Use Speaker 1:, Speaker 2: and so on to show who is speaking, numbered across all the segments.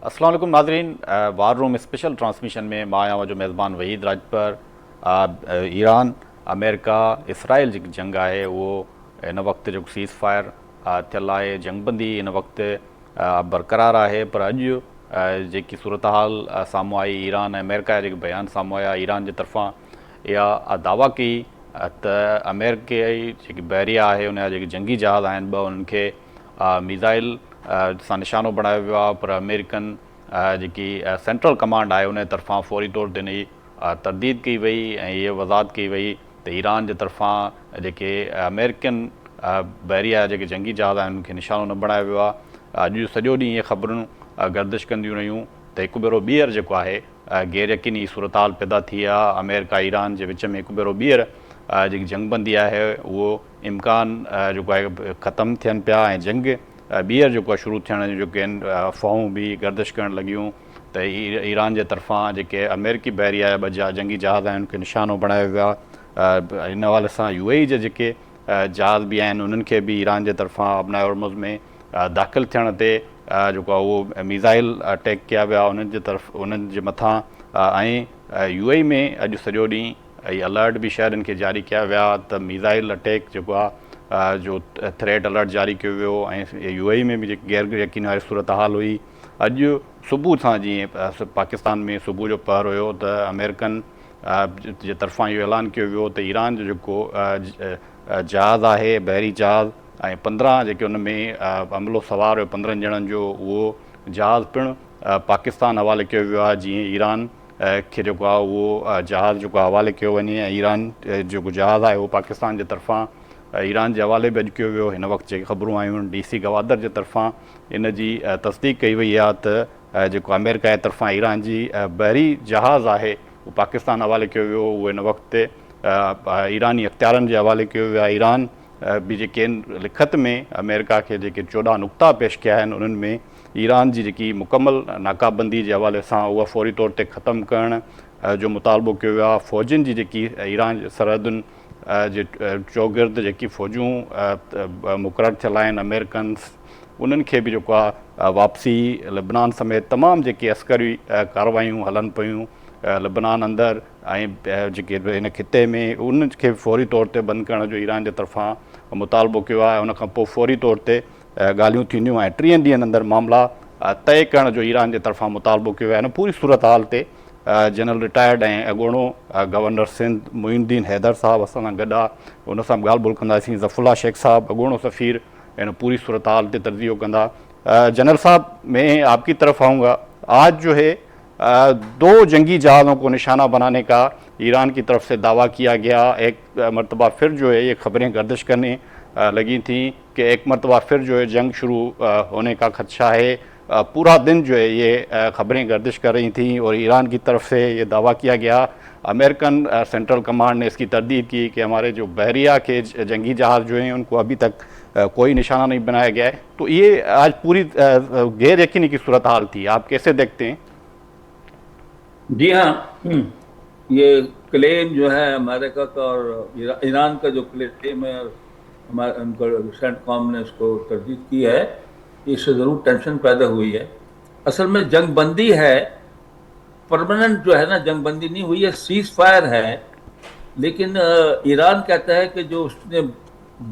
Speaker 1: अस्सलाम वालेकुम नाजरीन। वार रूम स्पेशल ट्रांसमिशन में मां आहियां जो मेज़बान Waheed Rajpar. Iran America Israel जी जंग आहे उहो इन वक़्तु जो सीज़ फायर थियल आहे, जंगबंदी इन वक़्तु बरक़रार आहे। पर अॼु जेकी सूरत हाल साम्हूं आई, ईरान ऐं अमेरिका जा जेके बयान साम्हूं आया, ईरान जे तरफ़ां इहा दावा कई त अमेरिकी जेकी बहरिया आहे उनजा जेके जंगी जहाज़ आहिनि ॿ, उन्हनि खे मिज़ाइल सां निशानो बणायो वियो आहे। पर अमेरिकन जेकी सेंट्रल कमांड आहे उन जे तरफ़ां फौरी तौर ते इन जी तरदीद कई वई ऐं इहा वज़ाहत कई वई त ईरान जे तरफ़ां जेके अमेरिकन बहरिया जेके जंगी जहाज़ आहिनि उनखे निशानो न बणायो वियो आहे। अॼु सॼो ॾींहुं इहे ख़बरूं गर्दिश कंदियूं रहियूं त हिकु भेरो ॿीहर जेको आहे गैर यकीनी सूरत हाल पैदा थी आहे। अमेरिका ईरान जे विच में हिकु भेरो ॿीहर जेकी जंगबंदी आहे उहो इम्कान जेको आहे ख़तमु थियनि पिया ऐं जंग ॿीहर जेको आहे शुरू थियण जूं जेके आहिनि अफ़वाहूं बि गर्दिश करणु लॻियूं त ईरान जे तरफ़ां जेके अमेरिकी बहरिया जा ॿ जंगी जहाज़ आहिनि उनखे निशानो बणायो वियो आहे। हिन हवाले सां UAE जे जेके जहाज़ बि आहिनि उन्हनि खे बि ईरान जे तरफ़ां अपना हॉर्मुज़ में दाख़िल थियण ते जेको आहे उहो मिज़ाइल अटैक कया विया उन्हनि जे तरफ़ उन्हनि जे मथां। ऐं UAE में अॼु सॼो ॾींहुं ऐं अलर्ट बि शहरनि खे जारी कया विया त मिज़ाइल अटैक जेको आहे जो थ्रेट अलर्ट जारी कयो वियो। ऐं UAE में बि जेकी गैर यकीन वारी सूरत हाल हुई। अॼु सुबुह सां जीअं पाकिस्तान में सुबुह जो पहर हुयो त अमेरिकन जे तरफ़ां इहो ऐलान कयो वियो त ईरान जो जेको जहाज़ आहे बहरी जहाज़ ऐं 15 जेके उन में अमलो सवार हुयो 15 ॼणनि जो, उहो जहाज़ पिणु पाकिस्तान हवाले कयो वियो आहे। जीअं ईरान खे जेको आहे उहो जहाज़ जेको आहे हवाले कयो वञे ऐं ईरान जेको जहाज़ आहे उहो पाकिस्तान जे तरफ़ां ईरान जे हवाले बि अॼु कयो वियो। हिन वक़्तु जेके ख़बरूं आयूं आहिनि DC गवादर जे तरफ़ां इन जी तस्दीक कई वई आहे त जेको अमेरिका जे तरफ़ां ईरान जी बहरी जहाज़ आहे उहो पाकिस्तान हवाले कयो वियो। उहो हिन वक़्तु ईरानी अख़्तियारनि जे हवाले कयो वियो आहे। ईरान बि जेके आहिनि लिखत में अमेरिका खे जेके 14 नुक़्ता पेश कया आहिनि उन्हनि में ईरान जी जेकी मुकमल नाकाबंदी जे हवाले सां उहा फौरी तौर ते ख़तमु करण जो मुतालबो कयो वियो आहे। फ़ौजियुनि जी जेकी ईरान सरहदुनि जे चौगिर्द जेकी फ़ौजूं मुक़ररु थियल आहिनि अमेरिकन्स, उन्हनि खे बि जेको आहे वापसी लेबनान समेत तमामु जेके अस्करी कार्रवायूं हलनि पियूं लेबनान अंदरि ऐं जेके हिन खिते में उनखे फौरी तौर ते बंदि करण जो ईरान जे तरफ़ां मुतालबो कयो आहे। उनखां पोइ फौरी तौर ते ॻाल्हियूं थींदियूं ऐं 30 ॾींहंनि अंदरि मामला तय करण जो ईरान जे तरफ़ां मुतालबो कयो आहे। हिन पूरी सूरत हाल ते जनरल रिटायर्ड ऐं अॻूणो गवर्नर सिंध मुइनुद्दीन हैदर साहब असां सां गॾु आहे, उन सां बि ॻाल्हि ॿोल कंदासीं। ज़फ़ुल्ला शेख साहब अॻूणो सफ़ीर इन पूरी सूरत हाल ते तर्जियो कंदा। जनरल साहब, मैं आपकी तरफ आऊँगा। आज जो है 2 जंगी जहाज़ों को निशाना बनाने का ईरान की तरफ से दावा किया गया। एक मरतबा फिर जो है ये खबरें गर्दिश करने लगी थी कि एक मरतबा फिर जो है जंग शुरू होने का खदशा है। पूरा दिन जो है ये खबरें गर्दिश कर रही थी और ईरान की तरफ से ये दावा किया गया। अमेरिकन सेंट्रल कमांड ने इसकी तरदीद की कि हमारे जो बहरिया के जंगी जहाज़ जो हैं उनको अभी तक कोई निशाना नहीं बनाया गया है। तो ये आज पूरी गैर यकीनी की सूरत हाल थी, आप कैसे देखते हैं?
Speaker 2: जी हाँ, ये क्लेम जो है अमेरिका का और ईरान का जो क्लेम है, हमारे उनको सेंटकॉम ने उसको तरदीद की है, इससे ज़रूर टेंशन पैदा हुई है। असल में जंगबंदी है, परमानेंट जो है ना, जंगबंदी नहीं हुई है, सीज फायर है। लेकिन ईरान कहता है कि जो उसने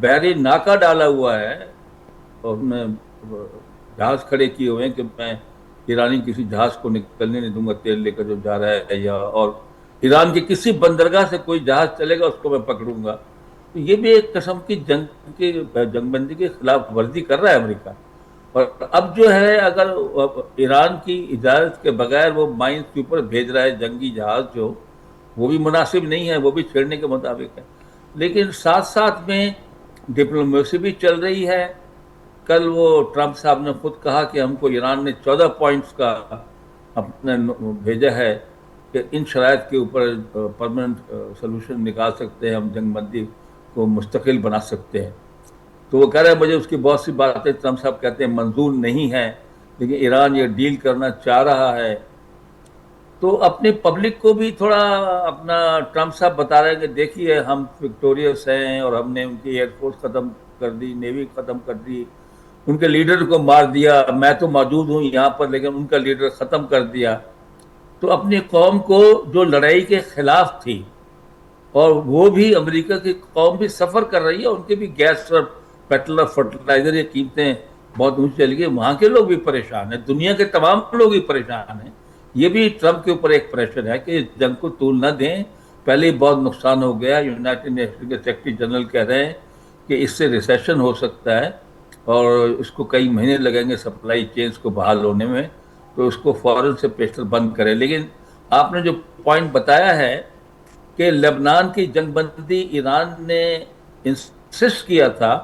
Speaker 2: बहरी नाका डाला हुआ है और उसने जहाज खड़े किए हुए हैं कि मैं ईरानी किसी जहाज को निकलने नहीं दूंगा तेल लेकर जो जा रहा है, या और ईरान की किसी बंदरगाह से कोई जहाज चलेगा उसको मैं पकड़ूंगा। तो ये भी एक किस्म की जंगबंदी के खिलाफ वर्जी कर रहा है अमेरिका। और अब जो है अगर ईरान की इजाजत के बगैर वो माइंस के ऊपर भेज रहा है जंगी जहाज, जो वो भी मुनासिब नहीं है, वो भी छेड़ने के मुताबिक है। लेकिन साथ साथ में डिप्लोमेसी भी चल रही है। कल वो ट्रंप साहब ने खुद कहा कि हमको ईरान ने 14 पॉइंट्स का अपने भेजा है कि इन शराइत के ऊपर परमानेंट सोल्यूशन निकाल सकते हैं, हम जंगबंदी को मुस्तकिल बना सकते हैं। तो वो कह रहे हैं मुझे उसकी बहुत सी बातें ट्रंप साहब कहते हैं मंजूर नहीं है, लेकिन ईरान ये डील करना चाह रहा है। तो अपनी पब्लिक को भी थोड़ा अपना ट्रंप साहब बता रहे हैं कि देखिए हम विक्टोरियस हैं और हमने उनकी एयरफोर्स ख़त्म कर दी, नेवी ख़त्म कर दी, उनके लीडर को मार दिया, मैं तो मौजूद हूँ यहाँ पर लेकिन उनका लीडर ख़त्म कर दिया। तो अपनी कौम को जो लड़ाई के खिलाफ थी, और वो भी अमेरिका की कौम भी सफ़र कर रही है, उनके भी गैस और पेट्रोल और फर्टिलाइजर की कीमतें बहुत ऊंची चली गई, वहाँ के लोग भी परेशान हैं, दुनिया के तमाम लोग ही परेशान हैं। ये भी ट्रंप के ऊपर एक प्रेशर है कि जंग को तूल न दें, पहले ही बहुत नुकसान हो गया। यूनाइटेड नेशन के सेक्रेटरी जनरल कह रहे हैं कि इससे रिसेशन हो सकता है और इसको कई महीने लगेंगे सप्लाई चेन्स को बहाल होने में, तो इसको फौरन से प्रेशर बंद करें। लेकिन आपने जो पॉइंट बताया है कि लेबनान की जंगबंदी, ईरान ने इंसिस्ट किया था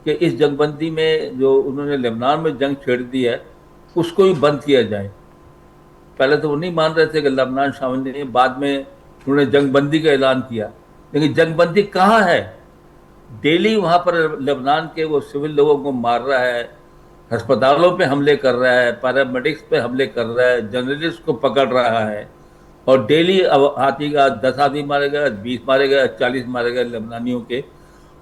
Speaker 2: कि इस जंगबंदी में जो उन्होंने लेबनान में जंग छेड़ दी है उसको ही बंद किया जाए। पहले तो वो नहीं मान रहे थे कि लेबनान शामिल नहीं है, बाद में उन्होंने जंगबंदी का ऐलान किया। लेकिन जंगबंदी कहाँ है? डेली वहाँ पर लेबनान के वो सिविल लोगों को मार रहा है, अस्पतालों पे हमले कर रहा है, पैरामेडिक्स पे हमले कर रहा है, जर्नलिस्ट को पकड़ रहा है, और डेली हाथी का 10 आदमी मारे गए, 20 मारे गए, 40 मारे गए लेबनानियों के,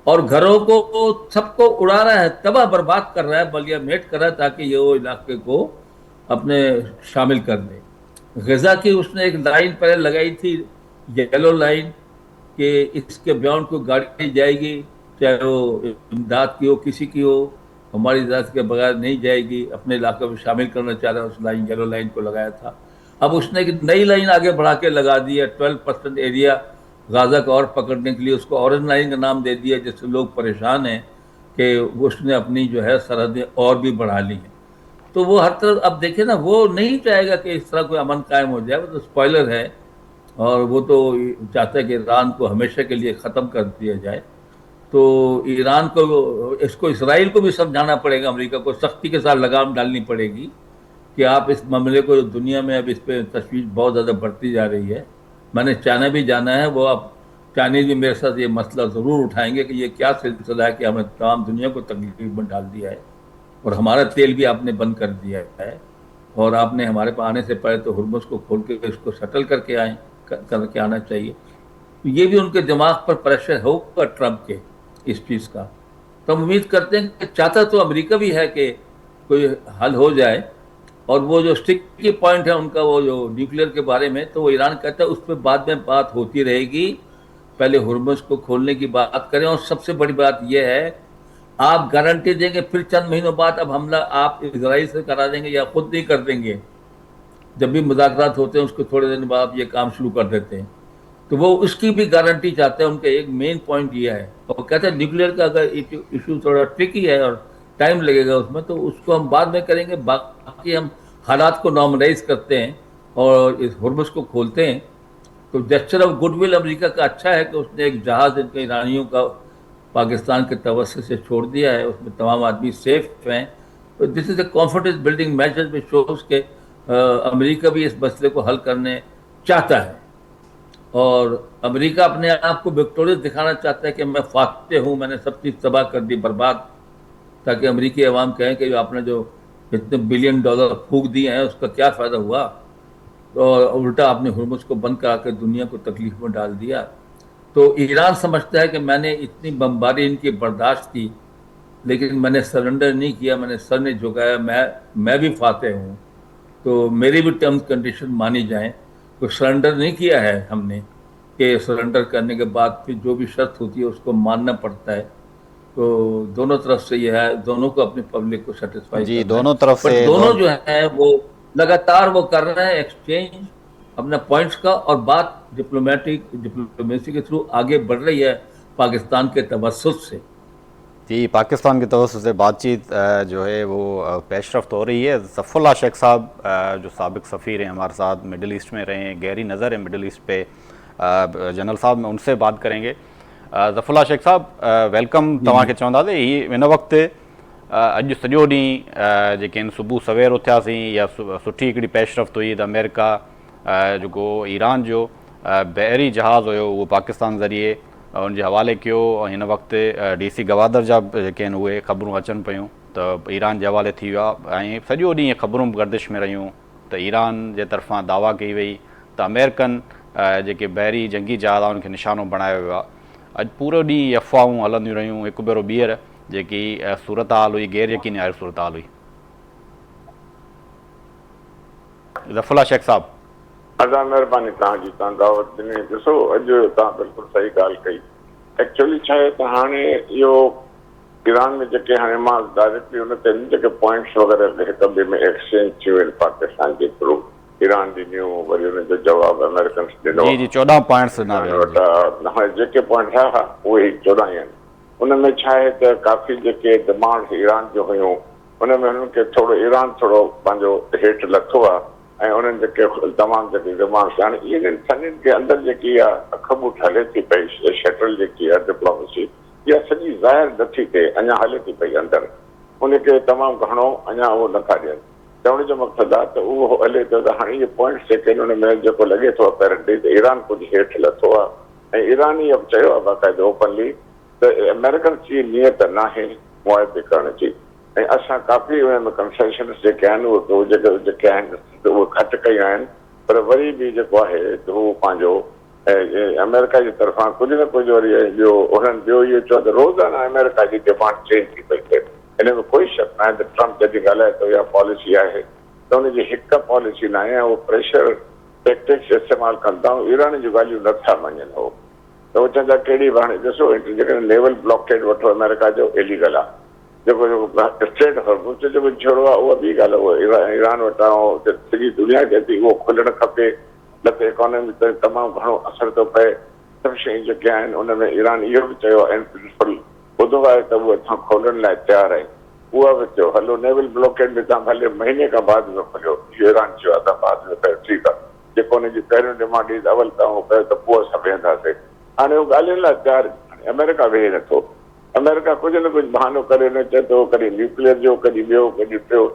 Speaker 2: और घरों को सबको उड़ा रहा है, तबाह बर्बाद कर रहा है, बलिया मेट कर रहा है ताकि ये वो इलाके को अपने शामिल कर दे। गजा की उसने एक लाइन पहले लगाई थी, येलो लाइन, कि इसके बियॉन्ड कोई गाड़ी नहीं जाएगी, चाहे वो इमदाद की हो किसी की हो, हमारी इजाज़त के बगैर नहीं जाएगी। अपने इलाके में शामिल करना चाह रहा है, उस लाइन येलो लाइन को लगाया था। अब उसने एक नई लाइन आगे बढ़ा के लगा दी है, 12% एरिया गाजा का और पकड़ने के लिए उसको ऑरेंज लाइन का नाम दे दिया, जिससे लोग परेशान हैं कि उसने अपनी जो है सरहदें और भी बढ़ा ली हैं। तो वो हर तरफ अब देखे ना, वो नहीं चाहेगा कि इस तरह कोई अमन कायम हो जाए, वो तो स्पॉइलर है, और वो तो चाहता है कि ईरान को हमेशा के लिए ख़त्म कर दिया जाए। तो ईरान को, इसको इसराइल को भी समझाना पड़ेगा, अमेरिका को सख्ती के साथ लगाम डालनी पड़ेगी कि आप इस मामले को, दुनिया में अब इस पर तशवीश बहुत ज़्यादा बढ़ती जा रही है। मैंने चाइना भी जाना है, वो अब चाइनीज भी मेरे साथ ये मसला ज़रूर उठाएंगे कि ये क्या सिलसिला है कि हमने तमाम दुनिया को तकलीफ में डाल दिया है और हमारा तेल भी आपने बंद कर दिया है, और आपने हमारे पास आने से पहले तो हुर्मुज़ को खोल के इसको सेटल करके करके आना चाहिए। तो ये भी उनके दिमाग पर प्रेशर होगा ट्रंप के इस चीज़ का। तो हम उम्मीद करते हैं कि चाहता तो अमेरिका भी है कि कोई हल हो जाए, और वो जो स्टिकी पॉइंट है उनका, वो जो न्यूक्लियर के बारे में, तो वो ईरान कहता है उस पर बाद में बात होती रहेगी, पहले हुर्मुज़ को खोलने की बात करें। और सबसे बड़ी बात यह है, आप गारंटी देंगे फिर चंद महीनों बाद अब हमला आप इजराइल से करा देंगे या खुद नहीं कर देंगे? जब भी मुज़ाकरात होते हैं उसको थोड़े दिन बाद ये काम शुरू कर देते हैं। तो वो उसकी भी गारंटी चाहते हैं। उनका एक मेन पॉइंट ये है, और कहते हैं न्यूक्लियर का अगर इशू थोड़ा ट्रिकी है और टाइम लगेगा उसमें, तो उसको हम बाद में करेंगे, बाकी हम हालात को नॉर्मलाइज करते हैं और इस हुर्मुज़ को खोलते हैं। तो जेस्चर ऑफ गुडविल अमेरिका का अच्छा है कि उसने एक जहाज़ इनके ईरानियों का पाकिस्तान के तवस्सुत से छोड़ दिया है, उसमें तमाम आदमी सेफ हैं। तो this is a confidence building major which shows के अमेरिका भी इस मसले को हल करने चाहता है, और अमेरिका अपने आप को विक्टोरियस दिखाना चाहता है कि मैं फातेह हूँ, मैंने सब चीज़ तबाह कर दी, बर्बाद, ताकि अमेरिकी अवाम कहें कि आपने जो इतने $बिलियन फूंक दिए हैं उसका क्या फ़ायदा हुआ, और उल्टा आपने हुर्मुज़ को बंद करा के दुनिया को तकलीफ में डाल दिया। तो ईरान समझता है कि मैंने इतनी बमबारी इनकी बर्दाश्त की, लेकिन मैंने सरेंडर नहीं किया, मैंने सर नहीं झुकाया, मैं भी फातेह हूँ, तो मेरी भी टर्म्स कंडीशन मानी जाएं। तो सरेंडर नहीं किया है हमने, कि सरेंडर करने के बाद फिर जो भी शर्त होती है उसको मानना पड़ता है। तो दोनों तरफ से यह है, दोनों को अपनी पब्लिक को सेटिस्फाई
Speaker 1: जी,
Speaker 2: करना
Speaker 1: दोनों
Speaker 2: है।
Speaker 1: तरफ
Speaker 2: पर
Speaker 1: से
Speaker 2: दोनों जो है वो लगातार वो कर रहे हैं एक्सचेंज अपने पॉइंट्स का, और बात डिप्लोमेसी के थ्रू आगे बढ़ रही है पाकिस्तान के तवस्सुत से।
Speaker 1: जी, पाकिस्तान की तवज्जो से बातचीत जो है वो पेशरफ्त हो रही है। ज़फ़रुल्लाह शेख साहब जो साबिक़ सफ़ीर हैं हमारे साथ, मिडल ईस्ट में रहे हैं, गहरी नज़र है मिडल ईस्ट पे, जनरल साहब में उनसे बात करेंगे। ज़फ़रुल्लाह शेख साहब वेलकम तव्हांखे चवंदासीं। ही हिन वक़्तु अॼु सॼो ॾींहुं जेके आहिनि सुबुह सवेर उथियासीं, या सुठी हिकिड़ी पेशरफ्त हुई त अमेरिका जेको ईरान जो बहरी जहाज़ हुयो उहो पाकिस्तान ज़रिए उनजे हवाले कयो। हिन वक़्तु DC गवादर जा जेके आहिनि उहे ख़बरूं अचनि पियूं त ईरान जे हवाले थी वियो आहे, ऐं सॼो ॾींहुं ख़बरूं गर्दिश में रहियूं त ईरान जे तरफ़ां दावा कई वई त अमेरिकन जेके बहरी जंगी जहाज़ आहे उनखे निशानो बणायो वियो आहे। अॼु पूरो ॾींहुं अफ़वाहूं हलंदियूं रहियूं, हिकु भेरो ॿीहर जेकी सूरत हाल हुई गैर यकीनी आयल सूरत हाल हुई। ज़फ़रुल्लाह शेख साहब।
Speaker 3: अदा महिरबानी तव्हांजी, तव्हां दावत ॾिनी। ॾिसो अॼु तव्हां बिल्कुलु सही ॻाल्हि कई। एक्चुअली छा आहे त हाणे इहो ईरान में जेके हाणे मां डायरेक्टली हुन ते जेके पॉइंट्स वग़ैरह हिक ॿिए में एक्सचेंज थियूं आहिनि पाकिस्तान जे थ्रू, ईरान ॾिनियूं, वरी हुनजो जवाबु अमेरिकन्स ॾिनो।
Speaker 1: जी 14 पॉइंट्स न
Speaker 3: हाणे जेके पॉइंट हा उहे ई 14 ई आहिनि। उन में छा आहे त काफ़ी जेके डिमांड्स ईरान जो हुयूं उन में हुननि खे थोरो ईरान थोरो पंहिंजो हेठि लथो आहे ऐं उन्हनि जेके तमामु जेके डिमांड्स हाणे इन्हनि सभिनीनि खे अंदरि जेकी आहे अखबूट हले थी पई, शटल जेकी आहे डिप्लोमेसी इहा सॼी ज़ाहिर नथी थिए, अञा हले थी पई अंदरि। उनखे तमामु घणो अञा उहो नथा ॾियनि। चवण जो मक़सदु आहे त उहो हले थो त हाणे इहे पॉइंट्स जेके आहिनि उन में जेको लॻे थो अपेरेंटली त ईरान कुझु हेठि लथो आहे ऐं ईरान इहो चयो आहे बाक़ाइदो ओपनली त अमेरिकन जी नियत नाहे मुआइदे करण जी ऐं असां काफ़ी उन में कंसेशन्स जेके आहिनि उहे जेके आहिनि उहे घटि कयूं आहिनि, पर वरी बि जेको आहे त उहो पंहिंजो अमेरिका जी तरफ़ां कुझु न कुझु वरी ॿियो उन्हनि ॿियो इहो चयो त रोज़ाना अमेरिका जी डिमांड चेंज थी पई थिए। हिन में कोई शक न आहे त ट्रम्प जॾहिं ॻाल्हाए थो इहा पॉलिसी आहे त हुनजी हिकु पॉलिसी न आहे ऐं उहो प्रेशर टैक्टिक्स इस्तेमालु कंदा ऐं ईरान जूं ॻाल्हियूं नथा मञनि। हो त उहो चवंदा कहिड़ी बि हाणे ॾिसो जेकॾहिं नेवल ब्लॉकेड वठो अमेरिका जो इलीगल आहे, जेको स्ट्रेट हॉर्मुज़ जेको छोड़ो आहे उहा ॿी ॻाल्हि आहे। उहो ईरान वटां सॼी दुनिया खे थी उहो खुलणु खपे, न त इकोनॉमी ते तमामु घणो असरु थो पए। सभु शयूं जेके आहिनि उन में ईरान इहो बि चयो इन प्रिंसिपल ॿुधो आहे त उहो असां खोलण लाइ तयारु आहे। उहा बि चयो हलो नेवल ब्लॉकेड में तव्हां भले महीने खां बाद में खोलियो, इहो ईरान चयो आहे त बाद में कयो, ठीकु आहे। जेको हुनजी पहिरियों डिमांड ईंदी अवल तव्हां उहो कयो त पोइ असां वेंदासीं। हाणे उहो ॻाल्हियुनि लाइ तयारु अमेरिका वेहे नथो। अमेरिका कुझु न कुझु बहानो करे न चए थो, कॾहिं न्यूक्लियर जो, कॾहिं ॿियो, कॾहिं टियों।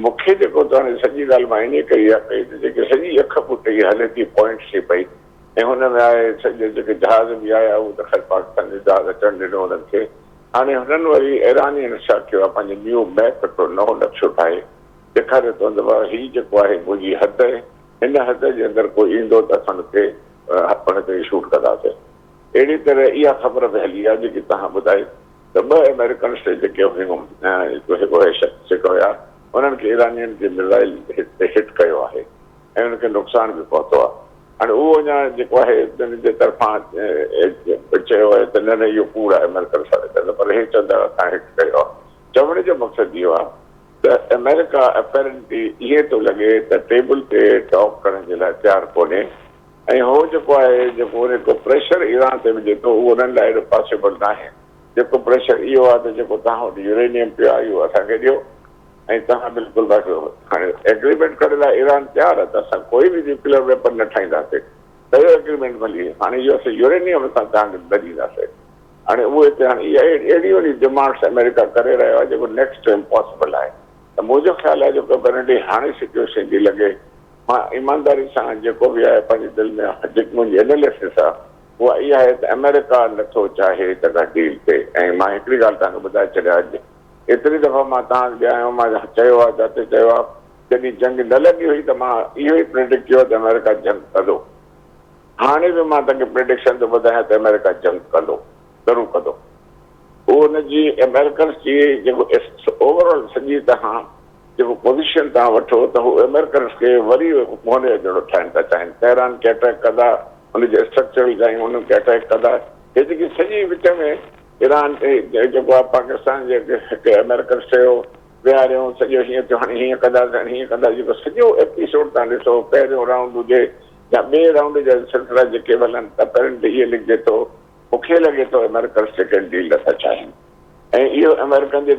Speaker 3: मूंखे जेको त हाणे सॼी ॻाल्हि मां इन कई आहे कई त जेके सॼी अख पुट इहा हले थी पॉइंट्स थी पई ऐं हुन में आहे सॼे जेके जहाज़ बि आया उहो त ख़ैर पाकिस्तान जो जहाज़ अचणु ॾिनो हुननि खे। हाणे हुननि वरी ईरानियुनि छा कयो आहे पंहिंजो न्यू मैप हिकिड़ो नओं नक्शो ठाहे ॾेखारे थो त हीअ जेको आहे मुंहिंजी हद हिन हद जे अंदरि कोई ईंदो त असां हुनखे हुन ते शूट कंदासीं। अहिड़ी तरह इहा ख़बर बि हली आहे जेकी तव्हां ॿुधाई त ॿ अमेरिकन्स जेके हुयूं हिकु शख़्स जेको हुया उन्हनि खे ईरानियुनि जे मिसाइल हिट कयो आहे ऐं उनखे नुक़सानु बि पहुतो आहे। हाणे उहो अञा जेको आहे जे तरफ़ां चयो आहे त न न इहो कूड़ आहे अमेरिकन सां, पर हे चवंदा असां हिट कयो आहे। चवण जो मक़सदु इहो आहे त अमेरिका अपेरेंटली ईअं थो लॻे त टेबल ते टॉक करण जे लाइ तयारु कोन्हे ऐं हो जेको आहे जेको उनजो प्रेशर ईरान ते विझे थो उहो उन्हनि लाइ एॾो पॉसिबल न आहे। जेको प्रेशर इहो आहे त जेको तव्हां वटि यूरेनियम पियो आहे इहो असांखे ॾियो ऐं तव्हां बिल्कुलु बसि हाणे एग्रीमेंट करण लाइ ईरान तयारु आहे त असां कोई बि न्यूक्लियर वेपन न ठाहींदासीं, कयो एग्रीमेंट भली। हाणे इहो असां यूरेनियम असां तव्हांखे न ॾींदासीं। हाणे उहे हिते हाणे इहा अहिड़ी वॾी डिमांड्स अमेरिका करे रहियो आहे जेको नेक्स्ट इम्पॉसिबल आहे। त मुंहिंजो ख़्यालु आहे जेको करणु हाणे सिचुएशन जी लॻे मां ईमानदारी सां जेको बि आहे पंहिंजे दिलि में जेकी मुंहिंजी एनालिसिस आहे उहा इहा आहे त अमेरिका नथो चाहे त का डील थिए। ऐं मां हिकिड़ी ॻाल्हि तव्हांखे ॿुधाए छॾियां, अॼु एतिरी दफ़ा मां तव्हांखे आहियो मां चयो आहे जिते चयो आहे जॾहिं जंग न लॻी हुई त मां इहो ई प्रेडिक्ट कयो त अमेरिका जंग कंदो। हाणे बि मां तव्हांखे प्रेडिक्शन थो ॿुधायां त अमेरिका जंग कंदो, ज़रूरु कंदो। उहो हुनजी अमेरिकन्स जी जेको ओवरऑल सॼी तव्हां जेको पोज़ीशन तव्हां वठो त हू अमेरिकन्स खे वरी मोहने जहिड़ो ठाहिण था चाहिनि। तेहरान खे अटैक कंदा, हुनजे स्ट्रक्चरल जायूं हुननि खे अटैक कंदा। हे जेकी सॼी विच में ईरान जेको आहे पाकिस्तान जेके अमेरिकन चयो विहारियूं सॼो हीअं थियो हाणे हीअं कंदासीं हीअं कंदा, जेको सॼो एपिसोड तव्हां ॾिसो पहिरियों राउंड हुजे या ॿिए राउंड जा सिलसिला जेके हलनि त पहिरियों इहे लिखिजे थो मूंखे लॻे थो अमेरिकन सेकेंड डील नथा चाहिनि ऐं इहो अमेरिकन जे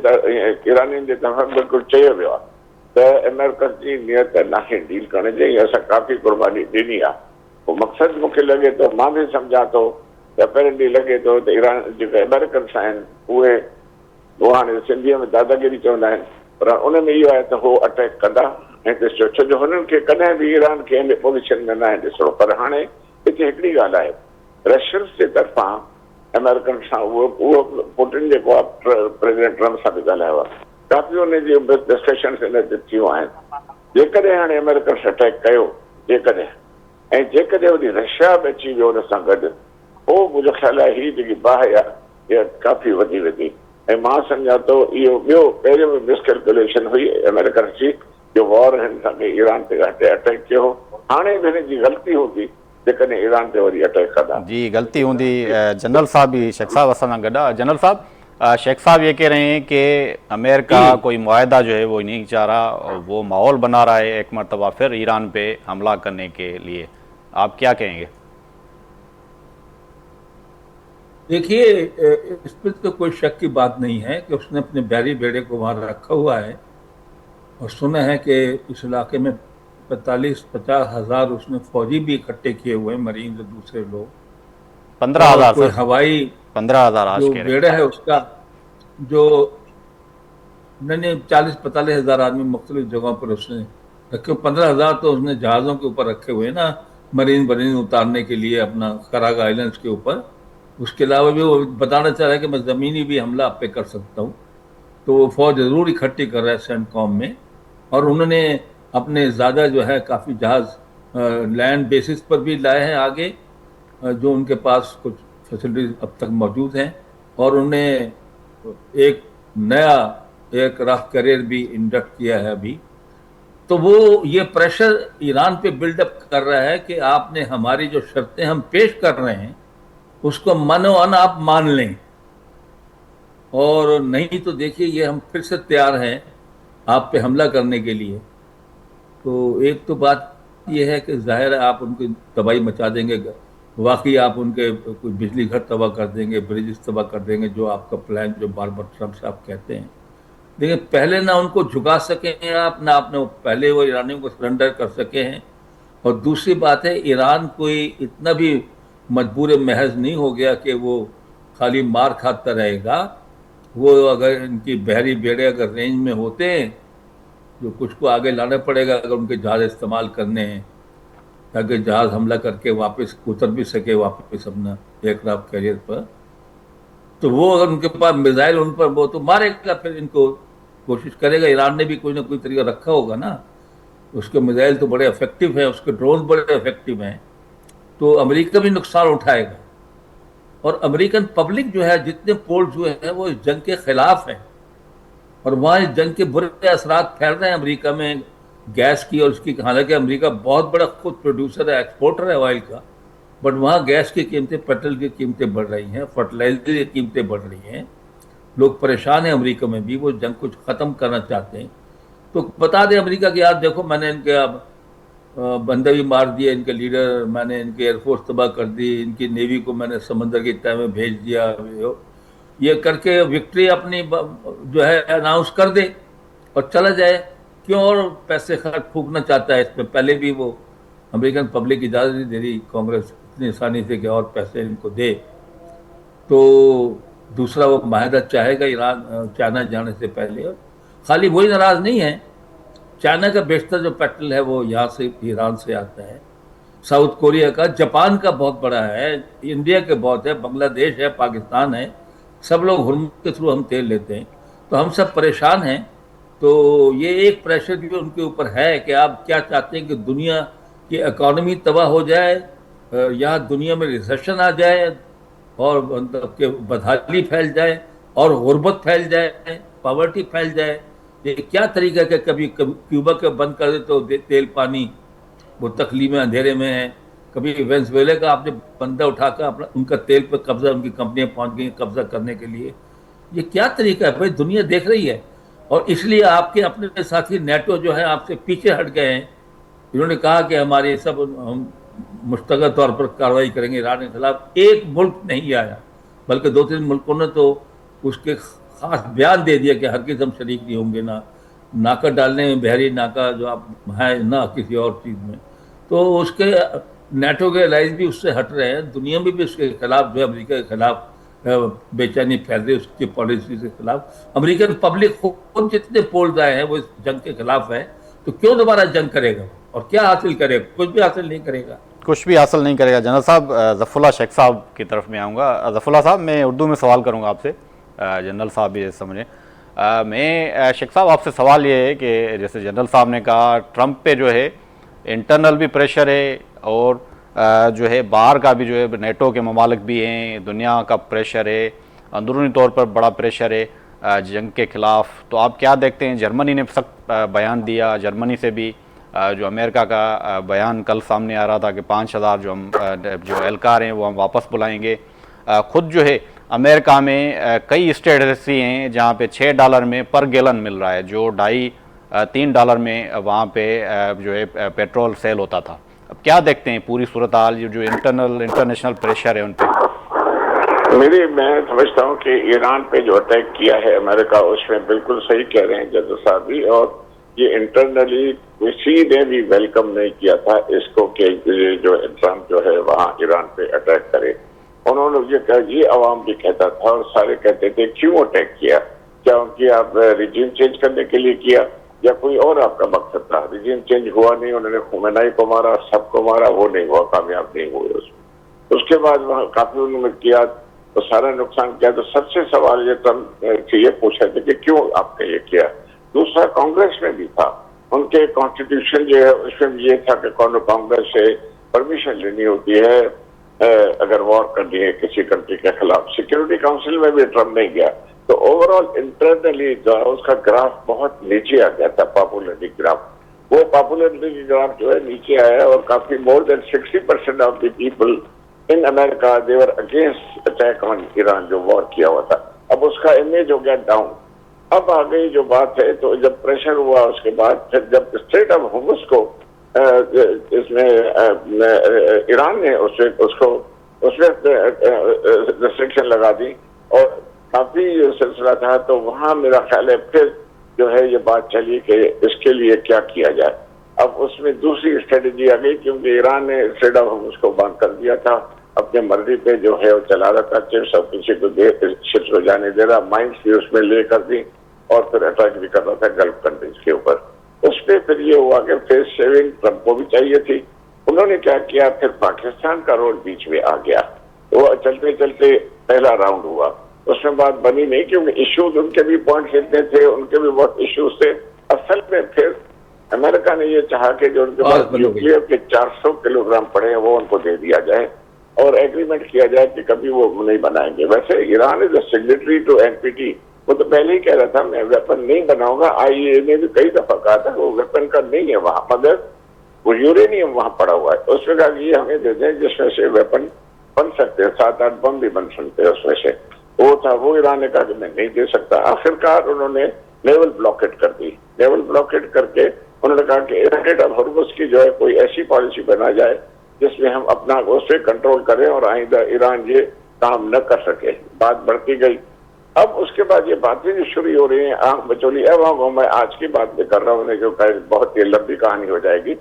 Speaker 3: ईरानियुनि जे तरफ़ां बिल्कुलु चयो वियो आहे त अमेरिकन जी नियत नाहे डील करण जी। असां काफ़ी कुर्बानी ॾिनी आहे। पोइ मक़सदु मूंखे लॻे थो मां बि सम्झां थो त अपेरेंटली लॻे थो त ईरान जेके अमेरिकन्स आहिनि उहे हाणे सिंधीअ में दादागिरी चवंदा आहिनि, पर उन में इहो आहे त उहो अटैक कंदा ऐं ॾिसो छो जो हुननि खे कॾहिं बि ईरान खे हिन पोज़ीशन में न आहे ॾिसणो। पर हाणे हिते हिकिड़ी ॻाल्हि आहे रशियन्स जे तरफ़ां अमेरिकन सां उहो पुटिन जेको आहे प्रेसिडेंट ट्रम्प सां बि ॻाल्हायो आहे, काफ़ी हुनजी डिस्कशन्स हिन ते थियूं आहिनि। जेकॾहिं हाणे अमेरिकन अटैक कयो जेकॾहिं ऐं जेकॾहिं वरी रशिया बि अची वियो हुन सां गॾु पोइ मुंहिंजो ख़्यालु आहे हीअ जेकी बाहि आहे इहा काफ़ी वधी वेंदी ऐं मां सम्झां थो इहो ॿियो पहिरियों बि मिसकैलकुलेशन हुई अमेरिकन जी जो वॉर हिन सां ईरान ते अटैक कयो, हाणे बि हिन जी ग़लती हूंदी जेकॾहिं ईरान ते वरी अटैक कंदा।
Speaker 1: जी गलती होंगी। जनरल साहब भी शेख साहब असां सां गॾु। जनरल साहब, शेख साहब ये कह रहे हैं कि अमेरिका कोई मुआहदा जो है वो नहीं चाह रहा, वो माहौल बना रहा है एक मरतबा फिर ईरान पे हमला करने के लिए, आप क्या कहेंगे?
Speaker 2: देखिए, इस पर तो कोई शक की बात नहीं है कि उसने अपने बैरी बेड़े को वहां रखा हुआ है, और सुना है कि इस इलाके में 45-50 हजार उसने फौजी भी इकट्ठे किए हुए हैं, मरीन और दूसरे लोग।
Speaker 1: 15,000
Speaker 2: कोई
Speaker 1: सर,
Speaker 2: हवाई
Speaker 1: 15,000 आज
Speaker 2: जो
Speaker 1: कह रहे।
Speaker 2: बेड़ा है उसका जो नहीं 40-45 हजार आदमी मुख्तलिफ जगहों पर उसने रखे। 15,000 तो उसने जहाजों के ऊपर रखे हुए हैं ना, मरीन उतारने के लिए अपना कराग आइलैंड्स के ऊपर। उसके अलावा भी वो बताना चाह रहा है कि मैं ज़मीनी भी हमला आप पे कर सकता हूँ। तो वो फौज ज़रूर इकट्ठी कर रहा है सेंटकॉम में, और उन्होंने अपने ज़्यादा जो है काफ़ी जहाज़ लैंड बेसिस पर भी लाए हैं आगे, जो उनके पास कुछ फैसिलिटीज अब तक मौजूद हैं, और उन्हें एक नया एयरक्राफ्ट कैरियर भी इंडक्ट किया है अभी। तो वो ये प्रेशर ईरान पे बिल्डअप कर रहा है कि आपने हमारी जो शर्तें हम पेश कर रहे हैं उसको मनो अन आप मान लें, और नहीं तो देखिए ये हम फिर से तैयार हैं आप पे हमला करने के लिए। तो एक तो बात ये है कि जाहिर है आप उनकी तबाही मचा देंगे, वाकई आप उनके कोई बिजली घर तबाह कर देंगे, ब्रिजेस तबाह कर देंगे, जो आपका प्लान जो बार बार ट्रम्प साहब कहते हैं। लेकिन पहले ना उनको झुका सके हैं आप, ना आपने पहले वो ईरानियों को सरेंडर कर सके हैं। और दूसरी बात है, ईरान कोई इतना भी मजबूर महज नहीं हो गया कि वो खाली मार खाता रहेगा। वो अगर इनकी बहरी बेड़े अगर रेंज में होते हैं, जो कुछ को आगे लाना पड़ेगा अगर उनके जहाज इस्तेमाल करने हैं, ताकि जहाज हमला करके वापस उतर भी सके वापस अपना एयरक्राफ्ट कैरियर पर। तो वो अगर उनके पास मिसाइल उन पर वो तो मारेगा, फिर इनको कोशिश करेगा। ईरान ने भी कोई ना कोई तरीका रखा होगा ना, उसके मिसाइल तो बड़े इफेक्टिव हैं, उसके ड्रोन बड़े इफेक्टिव हैं। तो अमेरिका भी नुकसान उठाएगा, और अमेरिकन पब्लिक जो है जितने पोल्स हुए हैं वो इस जंग के खिलाफ है, और वहाँ इस जंग के बुरे असरात फैल रहे हैं अमेरिका में गैस की और उसकी। हालांकि अमेरिका बहुत बड़ा खुद प्रोड्यूसर है, एक्सपोर्टर है ऑयल का, बट वहाँ गैस की कीमतें, पेट्रोल की कीमतें बढ़ रही हैं, फर्टिलाइजर की कीमतें बढ़ रही हैं। लोग परेशान हैं अमेरिका में भी, वो जंग कुछ ख़त्म करना चाहते हैं। तो बता दें अमेरिका की, यार देखो मैंने इनके अब बंदे भी मार दिए, इनके लीडर, मैंने इनकी एयरफोर्स तबाह कर दी, इनकी नेवी को मैंने समंदर की तह में भेज दिया, ये करके विक्ट्री अपनी जो है अनाउंस कर दे और चला जाए। क्यों और पैसे खर्च फूकना चाहता है इसमें? पहले भी वो अमेरिकन पब्लिक इजाज़त नहीं दे रही कांग्रेस इतनी आसानी से कि और पैसे इनको दे। तो दूसरा वो माहिदा चाहेगा ईरान चाइना जाने से पहले। और खाली वही नाराज़ नहीं है, चाइना का बेशतर जो पेट्रोल है वो यहाँ से ईरान से आता है, साउथ कोरिया का, जापान का बहुत बड़ा है, इंडिया के बहुत है, बांग्लादेश है, पाकिस्तान है, सब लोग हुर्मुज़ के थ्रू हम तेल लेते हैं। तो हम सब परेशान हैं। तो ये एक प्रेशर भी उनके ऊपर है कि आप क्या चाहते हैं कि दुनिया की इकॉनमी तबाह हो जाए, यहाँ दुनिया में रिसेशन आ जाए, और मतलब कि बदहाली फैल जाए, और गुर्बत फैल जाए, पॉवर्टी फैल जाए। ये क्या तरीका है? कभी क्यूबा के बंद कर दे तो तेल पानी वो तकलीफ में अंधेरे में है, कभी वेनेजुएला का आपने बंदा उठाकर अपना उनका तेल पर कब्जा, उनकी कंपनियां पहुंच गई कब्जा करने के लिए। ये क्या तरीका है भाई? दुनिया देख रही है, और इसलिए आपके अपने साथी नेटो जो है आपसे पीछे हट गए हैं। इन्होंने कहा कि हमारे सब हम मुश्तक़ल तौर पर कार्रवाई करेंगे ईरान के खिलाफ। एक मुल्क नहीं आया, बल्कि 2-3 मुल्कों ने तो उसके खास बयान दे दिया कि हरगिज़ हम शरीक नहीं होंगे, ना नाका डालने में, बहरी नाका जो आप है, ना किसी और चीज़ में। तो उसके नेटो के एलाइज भी उससे हट रहे हैं, दुनिया में भी उसके खिलाफ जो है अमेरिका के खिलाफ बेचैनी फैल रही है उसकी पॉलिसी के खिलाफ। अमेरिकन पब्लिक खुद जितने पोल्स आए हैं वो इस जंग के खिलाफ है। तो क्यों दोबारा जंग करेगा और क्या हासिल करेगा? कुछ भी हासिल नहीं करेगा,
Speaker 1: कुछ भी हासिल नहीं करेगा। जनरल साहब, ज़फ़रुल्लाह शेख साहब की तरफ में आऊँगा। ज़फ़रुल्लाह साहब, मैं उर्दू में सवाल करूँगा आपसे, जनरल साहब भी समझें। मैं शेख साहब आपसे सवाल ये है कि जैसे जनरल साहब ने कहा, ट्रंप पे जो है इंटरनल भी प्रेशर है, और जो है बाहर का भी जो है नेटो के ममालिक भी हैं, दुनिया का प्रेशर है, अंदरूनी तौर पर बड़ा प्रेशर है जंग के खिलाफ। तो आप क्या देखते हैं? जर्मनी ने सख्त बयान दिया, जर्मनी से भी जो अमेरिका का बयान कल सामने आ रहा था कि 5,000 जो एहलकार हैं वो हम वापस बुलाएंगे। खुद जो है अमेरिका में कई स्टेट ऐसी हैं जहाँ पे $6 में पर गैलन मिल रहा है, जो $2.5-3 में वहाँ पे जो है पेट्रोल सेल होता था। अब क्या देखते हैं पूरी सूरत हाल, जो इंटरनेशनल प्रेशर है उन पर?
Speaker 3: मैं समझता हूँ कि ईरान पे जो अटैक किया है अमेरिका, उसमें बिल्कुल सही कह रहे हैं जज साहब भी, और ये इंटरनली किसी ने भी वेलकम नहीं किया था इसको कि जो ट्रम्प जो है वहाँ ईरान पे अटैक करे। उन्होंने ये कहा, ये अवाम भी कहता था और सारे कहते थे क्यों अटैक किया, क्या उनकी आप रिजीम चेंज करने के लिए किया या कोई और आपका मकसद था? रिजीम चेंज हुआ नहीं, उन्होंने खुमेनाई को मारा, सबको मारा, वो नहीं हुआ, कामयाब नहीं हुए उसमें। उसके बाद वहाँ काफी उन्होंने किया तो सारा नुकसान किया। तो सबसे सवाल ये ट्रम्प से ये पूछा था कि क्यों आपने ये किया। दूसरा, कांग्रेस में भी था, उनके कॉन्स्टिट्यूशन जो है उसमें ये था कि कांग्रेस से परमिशन लेनी होती है अगर वॉर करनी है किसी कंट्री के खिलाफ। सिक्योरिटी काउंसिल में भी ट्रम्प नहीं गया। तो ओवरऑल इंटरनली उसका ग्राफ बहुत नीचे आ गया था, पॉपुलरिटी ग्राफ। वो पॉपुलरिटी ग्राफ जो है नीचे आया और काफी more than 60% of the people in America the were against attack on Iran, जो वॉर किया हुआ था। अब उसका इमेज हो गया डाउन। अब आ गई जो बात है, तो जब प्रेशर हुआ उसके बाद फिर जब स्ट्रेट ऑफ होर्मुज़ को इसमें ईरान ने उसमें रिस्ट्रिक्शन लगा दी और काफी सिलसिला था, तो वहां मेरा ख्याल है फिर जो है ये बात चली कि इसके लिए क्या किया जाए। अब उसमें दूसरी स्ट्रेटेजी आ गई, क्योंकि ईरान ने स्ट्रेट ऑफ होर्मुज़ को बंद कर दिया था, अपने मर्जी पे जो है वो चला रहा था, चिप्स सब किसी को शिप्स को जाने दे रहा, माइंस भी उसमें ले कर दी और फिर अटैक भी कर रहा था गल्फ कंट्रीज के ऊपर। उस पर फिर ये हुआ कि फेस सेविंग ट्रम्प को भी चाहिए थी। उन्होंने क्या किया, फिर पाकिस्तान का रोल बीच में आ गया। वो चलते चलते पहला राउंड हुआ, उसमें बात बनी नहीं, क्योंकि इश्यूज उनके भी पॉइंट्स इतने थे, उनके भी बहुत इश्यूज थे। असल में फिर अमेरिका ने ये चाहा कि जो उनके पास न्यूक्लियर के 400 किलोग्राम पड़े हैं वो उनको दे दिया जाए और एग्रीमेंट किया जाए कि कभी वो नहीं बनाएंगे। वैसे Iran is a signatory to NPT, वो तो पहले ही कह रहा था मैं वेपन नहीं बनाऊंगा। आईएए ने भी कई दफा कहा था वो वेपन का नहीं है वहां, मगर वो यूरेनियम वहां पड़ा हुआ है। उसने कहा कि ये हमें दे दें जिसमें से वेपन बन सकते हैं, 7-8 बम भी बन सकते हैं उसमें से। वो था, वो ईरान ने कहा कि मैं नहीं दे सकता। आखिरकार उन्होंने नेवल ब्लॉकेट कर दी। नेवल ब्लॉकेट करके उन्होंने कहा कि स्ट्रेट ऑफ होर्मुज़ की जो है कोई ऐसी पॉलिसी बना जाए जिसमें हम अपना उस पर कंट्रोल करें और आइंदा ईरान ये काम न कर सके। बात बढ़ती गई। अब उसके बाद ये बातें जो शुरू हो रही हैं आंख बचौली। अब मैं आज की बात भी कर रहा हूँ, जो बहुत ही लंबी कहानी हो जाएगी,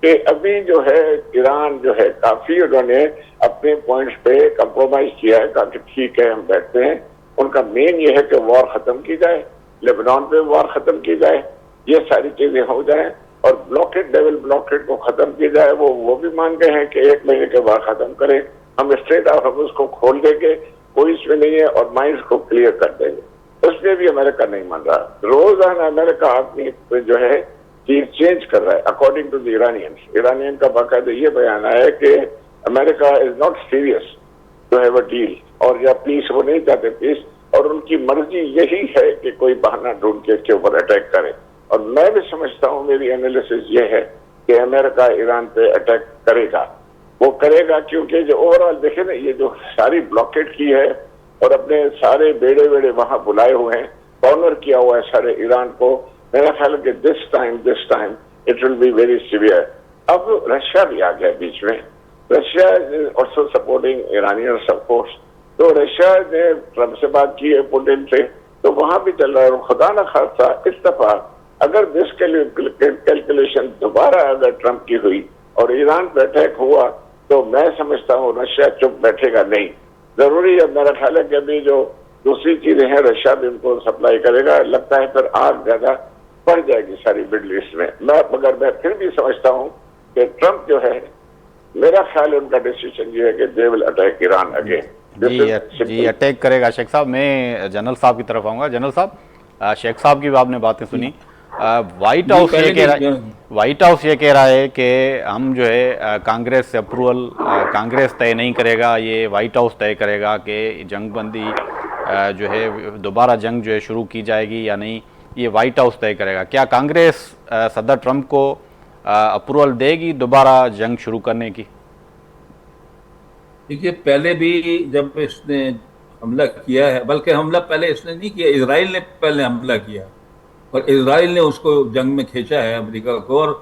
Speaker 3: कि अभी जो है ईरान जो है काफी उन्होंने अपने पॉइंट्स पे कंप्रोमाइज किया है, कहा कि ठीक है हम बैठते हैं। उनका मेन ये है कि वॉर खत्म की जाए, लेबनान पे वॉर खत्म की जाए, ये सारी चीजें हो जाए और ब्लॉकेट डेवल ब्लॉकेट को खत्म की जाए। वो भी मान गए हैं कि 1 महीने के बाद खत्म करें, हम स्ट्रेट ऑफ होर्मुज़ को खोल देंगे, कोई इसमें नहीं है, और माइंस को क्लियर कर देंगे। उसमें भी अमेरिका नहीं मान रहा। रोजाना अमेरिका अपनी जो है चीज चेंज कर रहा है अकॉर्डिंग टू द ईरानियन का बाकायदा ये बयान है कि America is not serious to have a deal, और या पीस, वो नहीं चाहते पीस, और उनकी मर्जी यही है कि कोई बहाना ढूंढ के इसके ऊपर अटैक करे। और मैं भी समझता हूँ, मेरी एनालिसिस ये है कि अमेरिका ईरान पे अटैक करेगा। वो करेगा क्योंकि जो ओवरऑल देखे ना, ये जो सारी ब्लॉकेट की है और अपने सारे बेड़े वहां बुलाए हुए हैं, कॉर्नर किया हुआ है सारे ईरान को। मेरा ख्याल है कि this time it will be very severe. अब रशिया भी आ गया बीच में। Russia is also supporting Iranians of course. तो रशिया ने ट्रम्प से बात की है, पुतिन से, तो वहां भी चल रहा है। खुदा न खासा इस दफा अगर दिस कैलकुलेशन दोबारा अगर ट्रम्प की हुई और ईरान पे अटैक हुआ, तो मैं समझता हूँ रशिया चुप बैठेगा नहीं। जरूरी है, मेरा ख्याल है कि अभी जो दूसरी चीजें हैं रशिया भी उनको सप्लाई करेगा। लगता है फिर आग ज्यादा बढ़ जाएगी सारी मिडल ईस्ट में। मगर मैं फिर भी समझता हूँ कि ट्रम्प जो है, मेरा ख्याल है उनका डिसीजन ये है कि they will attack Iran again.
Speaker 1: जी अटैक करेगा। शेख साहब, मैं जनरल साहब की तरफ आऊँगा। जनरल साहब, शेख साहब की भी आपने बातें सुनी। व्हाइट हाउस ये कह रहा है कि हम जो है कांग्रेस से अप्रूवल कांग्रेस तय नहीं करेगा, ये व्हाइट हाउस तय करेगा कि जंगबंदी جو ہے دوبارہ جنگ جو ہے شروع کی جائے گی یا نہیں، یہ وائٹ ہاؤس طے کرے گا. کیا کانگریس صدر ٹرمپ کو اپروول دے گی دوبارہ جنگ شروع کرنے کی؟
Speaker 2: دیکھیے پہلے بھی جب اس نے حملہ کیا ہے، بلکہ حملہ پہلے اس نے نہیں کیا، اسرائیل نے پہلے حملہ کیا اور اسرائیل نے اس کو جنگ میں کھینچا ہے امریکہ کو، اور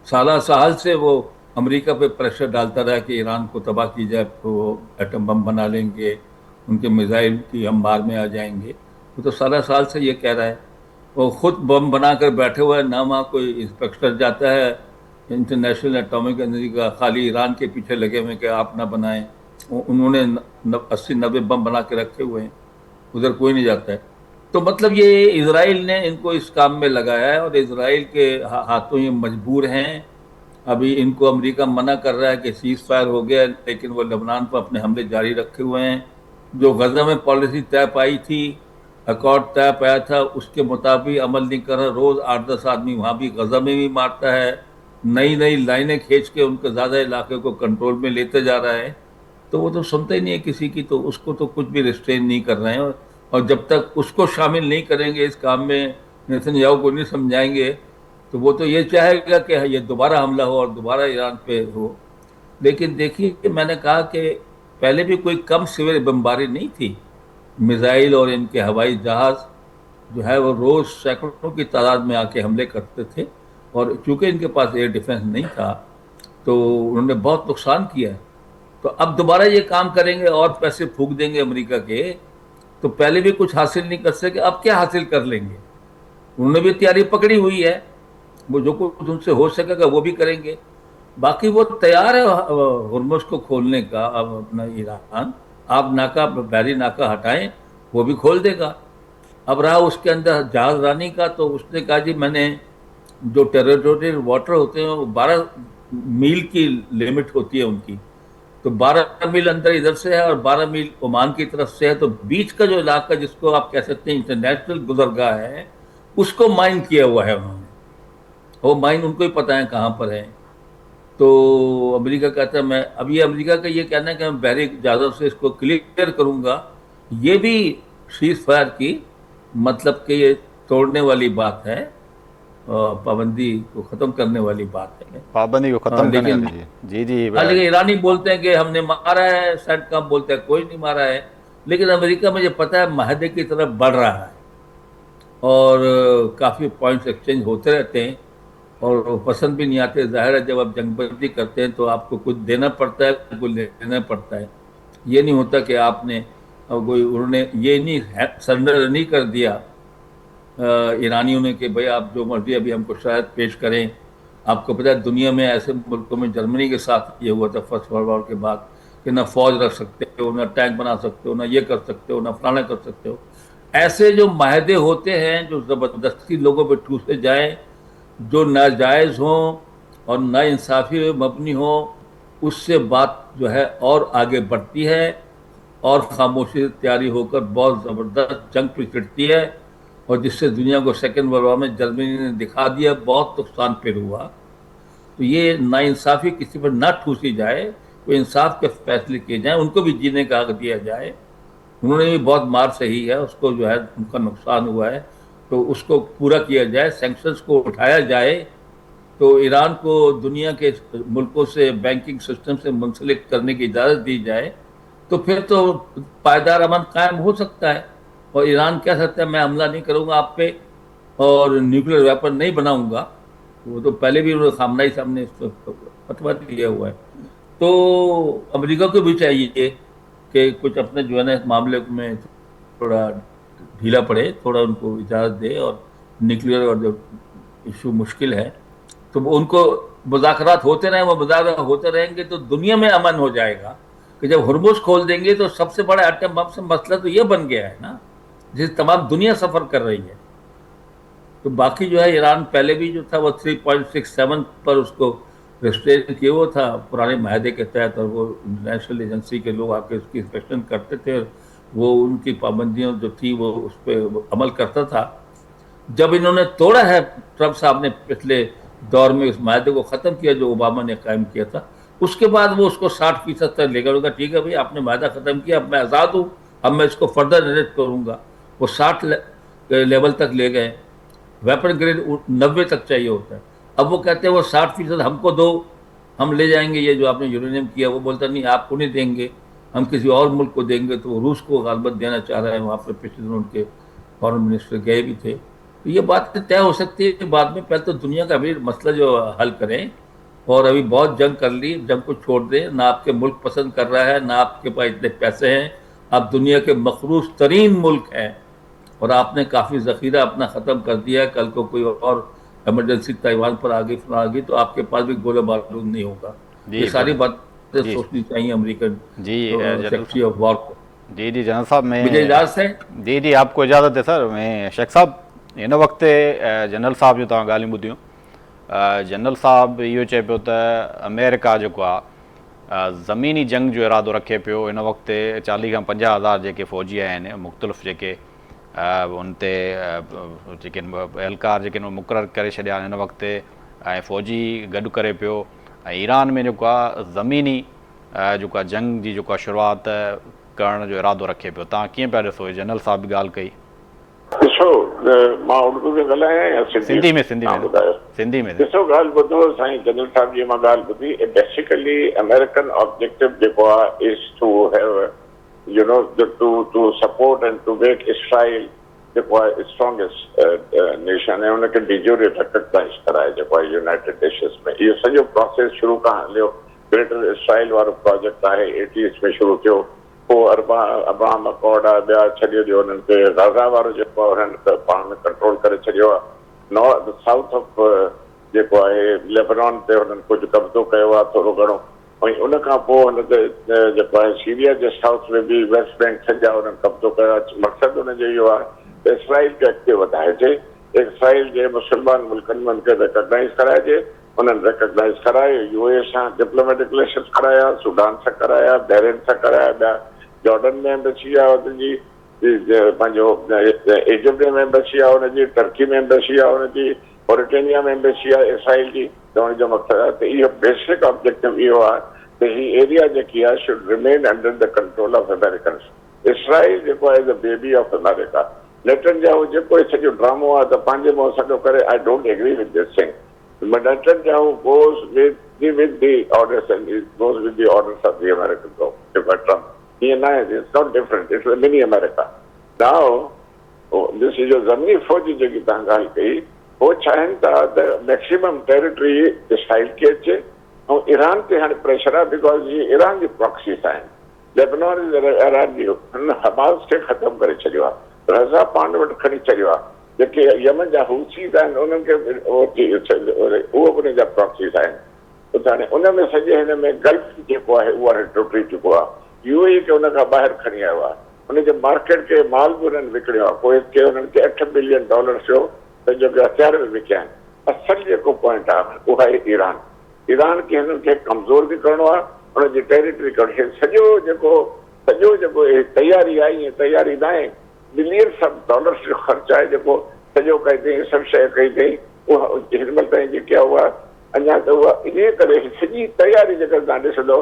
Speaker 2: سالہ سال سے وہ امریکہ پہ پریشر ڈالتا رہا کہ ایران کو تباہ کی جائے، وہ ایٹم بم بنا لیں گے، ان کے میزائل کی انبار میں آ جائیں گے. وہ تو سالہ سال سے یہ کہہ رہا ہے. وہ خود بم بنا کر بیٹھے ہوئے، نہ وہاں کوئی انسپیکٹر جاتا ہے انٹرنیشنل ایٹامک انرجی کا، خالی ایران کے پیچھے لگے ہوئے کہ آپ نہ بنائیں. انہوں نے 80-90 بم بنا کے رکھے ہوئے ہیں، ادھر کوئی نہیں جاتا ہے. تو مطلب یہ اسرائیل نے ان کو اس کام میں لگایا ہے اور اسرائیل کے ہاتھوں یہ مجبور ہیں. ابھی ان کو امریکہ منع کر رہا ہے کہ سیز فائر ہو گیا، لیکن وہ لبنان پر اپنے حملے جاری رکھے ہوئے ہیں. جو غزہ میں پالیسی طے پائی تھی، ایکارڈ طے پایا تھا، اس کے مطابق عمل نہیں کر رہا. روز 8-10 آدمی وہاں بھی غزہ میں بھی مارتا ہے، نئی نئی لائنیں کھینچ کے ان کے زیادہ علاقے کو کنٹرول میں لیتے جا رہا ہے. تو وہ تو سنتا ہی نہیں ہے کسی کی، تو اس کو تو کچھ بھی ریسٹرین نہیں کر رہے ہیں. اور جب تک اس کو شامل نہیں کریں گے اس کام میں، نیتن یاہو کو نہیں سمجھائیں گے، تو وہ تو یہ چاہے گا کہ یہ دوبارہ حملہ ہو اور دوبارہ ایران پہ ہو. لیکن دیکھیے کہ میں نے کہا کہ پہلے بھی کوئی کم سویر بمباری نہیں تھی. میزائل اور ان کے ہوائی جہاز جو ہے وہ روز سینکڑوں کی تعداد میں آ کے حملے کرتے تھے، اور چونکہ ان کے پاس ایئر ڈیفنس نہیں تھا تو انہوں نے بہت نقصان کیا ہے. تو اب دوبارہ یہ کام کریں گے اور پیسے پھونک دیں گے امریکہ کے، تو پہلے بھی کچھ حاصل نہیں کر سکے، اب کیا حاصل کر لیں گے؟ انہوں نے بھی تیاری پکڑی ہوئی ہے، وہ جو کچھ ان سے ہو سکے گا وہ بھی کریں گے. باقی وہ تیار ہے ہرمز کو کھولنے کا. اب اپنا ایران، آپ ناکہ بحری ناکہ ہٹائیں، وہ بھی کھول دے گا. اب رہا اس کے اندر جہاز رانی کا، تو اس نے کہا جی میں نے جو ٹیریٹوریل واٹر ہوتے ہیں وہ 12 میل کی لمٹ ہوتی ہے ان کی، تو 12 میل اندر ادھر سے ہے اور 12 میل عمان کی طرف سے ہے. تو بیچ کا جو علاقہ جس کو آپ کہہ سکتے ہیں انٹرنیشنل گزرگاہ ہے، اس کو مائن کیا ہوا ہے انہوں نے. وہ مائن ان کو ہی پتہ ہے کہاں پر ہے. تو امریکہ کہتا ہے میں، اب یہ امریکہ کا یہ کہنا ہے کہ میں بحری جہازوں سے اس کو کلیئر کروں گا، یہ بھی سیز فائر کی مطلب کہ یہ توڑنے والی بات ہے، پابندی کو ختم کرنے والی بات ہے.
Speaker 1: پابندی کو ختم کرنے والی. جی جی.
Speaker 2: لیکن ایرانی بولتے ہیں کہ ہم نے مارا ہے، سینٹ کام بولتے ہیں کوئی نہیں مارا ہے. لیکن امریکہ مجھے پتہ ہے معاہدے کی طرف بڑھ رہا ہے اور کافی پوائنٹس ایکسچینج ہوتے رہتے ہیں اور وہ پسند بھی نہیں آتے. ظاہر ہے جب آپ جنگ بندی کرتے ہیں تو آپ کو کچھ دینا پڑتا ہے، کچھ لینا پڑتا ہے. یہ نہیں ہوتا کہ آپ نے کوئی، انہوں نے یہ نہیں سرنڈر نہیں کر دیا ایرانیوں نے کہ بھائی آپ جو مرضی ابھی ہم کو شاید پیش کریں. آپ کو پتہ ہے دنیا میں ایسے ملکوں میں، جرمنی کے ساتھ یہ ہوا تھا فرسٹ ورلڈ وار کے بعد، کہ نہ فوج رکھ سکتے ہو، نہ ٹینک بنا سکتے ہو، نہ یہ کر سکتے ہو، نہ فلانا کر سکتے ہو. ایسے جو معاہدے ہوتے ہیں جو زبردستی لوگوں پہ ٹھوسے جائیں، جو ناجائز ہوں اور نا انصافی مبنی ہوں، اس سے بات جو ہے اور آگے بڑھتی ہے اور خاموشی تیاری ہو کر بہت زبردست جنگ پہ چڑھتی ہے، اور جس سے دنیا کو سیکنڈ ورلڈ وار میں جرمنی نے دکھا دیا بہت نقصان پھر ہوا. تو یہ ناانصافی کسی پر نہ ٹھوسی جائے، کوئی انصاف کے فیصلے کیے جائیں، ان کو بھی جینے کا حق دیا جائے. انہوں نے بھی بہت مار سہی ہے، اس کو جو ہے ان کا نقصان ہوا ہے، تو اس کو پورا کیا جائے، سینکشنز کو اٹھایا جائے، تو ایران کو دنیا کے ملکوں سے بینکنگ سسٹم سے منسلک کرنے کی اجازت دی جائے، تو پھر تو پائیدار امن قائم ہو سکتا ہے. اور ایران کہہ سکتا ہے میں حملہ نہیں کروں گا آپ پہ اور نیوکلیر ویپن نہیں بناؤں گا. وہ تو پہلے بھی انہوں نے خامنہ ہی سامنے فتویٰ دیا ہوا ہے. تو امریکہ کو بھی چاہیے کہ کچھ اپنے جو ہے نا اس معاملے میں تھوڑا ڈھیلا پڑے، تھوڑا ان کو اجازت دے، اور نیوکلیر اور جو ایشو مشکل ہے تو ان کو مذاکرات ہوتے رہیں، وہ مذاکرات ہوتے رہیں گے تو دنیا میں امن ہو جائے گا. کہ جب ہرمز کھول دیں گے تو سب سے بڑا ایٹم بم سے مسئلہ تو یہ بن گیا ہے نا، جس تمام دنیا سفر کر رہی ہے. تو باقی جو ہے ایران پہلے بھی جو تھا وہ 3.67 پر اس کو ریسٹرین کیا ہوا تھا پرانے معاہدے کے تحت، اور وہ نیشنل ایجنسی کے لوگ آ کے اس کی انسپیکشن کرتے تھے، وہ ان کی پابندیاں جو تھی وہ اس پہ عمل کرتا تھا. جب انہوں نے توڑا ہے، ٹرمپ صاحب نے پچھلے دور میں اس معاہدے کو ختم کیا جو اوباما نے قائم کیا تھا، اس کے بعد وہ اس کو 60% تک لے کر ہوگا. ٹھیک ہے بھائی آپ نے معاہدہ ختم کیا، اب میں آزاد ہوں، اب میں اس کو فردر نریٹ کروں گا. وہ 60 لیول تک لے گئے, ویپن گریڈ 90 تک چاہیے ہوتا ہے. اب وہ کہتے ہیں وہ 60% ہم کو دو, ہم لے جائیں گے یہ جو آپ نے یورینیم کیا. وہ بولتا نہیں آپ کو نہیں دیں گے, ہم کسی اور ملک کو دیں گے. تو وہ روس کو غالباً دینا چاہ رہا ہے. وہاں پہ پچھلے دنوں ان کے فارن منسٹر گئے بھی تھے. تو یہ بات طے ہو سکتی ہے کہ بعد میں پہلے تو دنیا کا ابھی مسئلہ جو حل کریں, اور ابھی بہت جنگ کر لی, جنگ کو چھوڑ دیں. نہ آپ کے ملک پسند کر رہا ہے, نہ آپ کے پاس اتنے پیسے ہیں. آپ دنیا کے مقروض ترین ملک ہیں, اور آپ نے کافی ذخیرہ اپنا ختم کر دیا ہے. کل کو کوئی اور ایمرجنسی تائیوان پر آ گئی تو آپ کے پاس بھی گولہ بارود نہیں ہوگا. یہ ساری باتیں
Speaker 1: جی
Speaker 2: سوچنی چاہیے امریکن
Speaker 1: جی
Speaker 2: سیکریٹری آف وار کو.
Speaker 1: جی جنرل صاحب میں
Speaker 2: مجھے اجازت ہے.
Speaker 1: جی آپ کو اجازت ہے سر. میں شیخ صاحب हिन वक़्तु जनरल साहब जो तव्हां ॻाल्हियूं ॿुधियूं. जनरल साहब इहो चए पियो त अमेरिका जेको आहे ज़मीनी जंग जो इरादो रखे पियो. हिन वक़्तु 40 खां 50 हज़ार जेके फ़ौजी आहिनि मुख़्तलिफ़ जेके उन ते जेके एहलकार जेके मुक़ररु करे छॾिया हिन वक़्तु, ऐं फ़ौजी गॾु करे पियो. ऐं ईरान में जेको आहे ज़मीनी जेको आहे जंग जी जेको आहे शुरूआति करण जो इरादो रखे पियो. तव्हां कीअं पिया ॾिसो? जनरल साहब बि ॻाल्हि कई.
Speaker 3: ॾिसो मां उर्दू में ॻाल्हायां या
Speaker 1: सिंधी में सिंधी में
Speaker 3: ॾिसो ॻाल्हि ॿुधो साईं जनरल साहब जी. मां ॻाल्हि ॿुधी. बेसिकली अमेरिकन ऑब्जेक्टिव जेको आहे is to have you know to support and to make Israel जेको आहे स्ट्रॉन्गेस्ट नेशन, ऐं हुनखे डिजोरे रिकग्नाइज़ कराए जेको आहे यूनाइटेड नेशंस में. इहो सॼो प्रोसेस शुरू खां हलियो. ग्रेटर इसराइल वारो प्रोजेक्ट आहे 80s में शुरू थियो. पोइ अब्राहम अकॉर्ड आहे, ॿिया छॾे ॾियो हुननि खे. गाज़ा वारो जेको आहे हुननि पाण में कंट्रोल करे छॾियो आहे. नॉर्थ साउथ ऑफ जेको आहे लेबनान ते हुननि कुझु कब्ज़ो कयो आहे थोरो घणो. ऐं उन खां पोइ हुन ते जेको आहे सीरिया जे साउथ में बि वेस्ट बैंक सॼा हुननि कब्ज़ो कयो आहे. मक़सदु हुनजो इहो आहे त इसराइल खे अॻिते वधाइजे, इसराइल जे मुस्लमान मुल्कनि में हुनखे रिकग्नाइज़ कराइजे. उन्हनि रिकग्नाइज़ कराए, यूए सां डिप्लोमेटिक रिलेशन्स कराया, सूडान सां कराया, बहरेन सां कराया, ॿिया जॉर्डन में एम्बेसी आहे हुनजी, पंहिंजो इजिप्ट में एम्बेसी आहे हुनजी, टर्की में एम्बेसी आहे हुनजी, मॉरिटेनिया में एम्बेसी आहे इसराइल जी. चवण जो मक़सदु आहे त इहो बेसिक ऑब्जेक्टिव इहो आहे त हीअ एरिया जेकी आहे should remain under the control of Americans. Israel जेको आहे the baby of America. Netanyahu जेको सॼो ड्रामो आहे त पंहिंजे मुंहुं सॼो करे. I don't agree with this thing. Netanyahu goes with the orders and it goes with the orders of the American government. Trump. It's not different. It's a mini America. Now, this is a ज़मीनी फ़ौजी जेकी तव्हां ॻाल्हि कई, वो चाहिनि था त मैक्सिमम टेरिटरी इसराइल खे अचे. ऐं ईरान ते हाणे प्रेशर आहे बिकॉज ये ईरान जी प्रॉक्सीस आहिनि. लेबनान ईरान जी हुन हमास खे ख़तमु करे छॾियो आहे. रज़ा पाण वटि खणी छॾियो आहे. जेके यमन जा हुसीस आहिनि उन्हनि खे उहो बि उन जा प्रॉक्सीस आहिनि. हाणे उन में सॼे हिन में गल्फ जेको आहे उहो हाणे टुटी चुको आहे. यूएई खे उन खां ॿाहिरि खणी आयो आहे. उनजे मार्केट खे माल बि हुननि विकिणियो आहे. पोइ के हुननि खे $8 बिलियन जो पंहिंजो हथियार बि विकिया आहिनि. असल जेको पॉइंट आहे उहा आहे ईरान. ईरान खे हिननि खे कमज़ोर बि करिणो आहे, हुनजी टेरिटरी करिणी. सॼो जेको तयारी आहे, ईअं तयारी न आहे. बिलियन्स ऑफ डॉलर्स जो ख़र्चु आहे जेको सॼो कई अथई, सभु शइ कई अथई. उहा हिनमहिल ताईं जेकी आहे उहा अञा त उहा इन करे सॼी तयारी जेकर तव्हां ॾिसंदो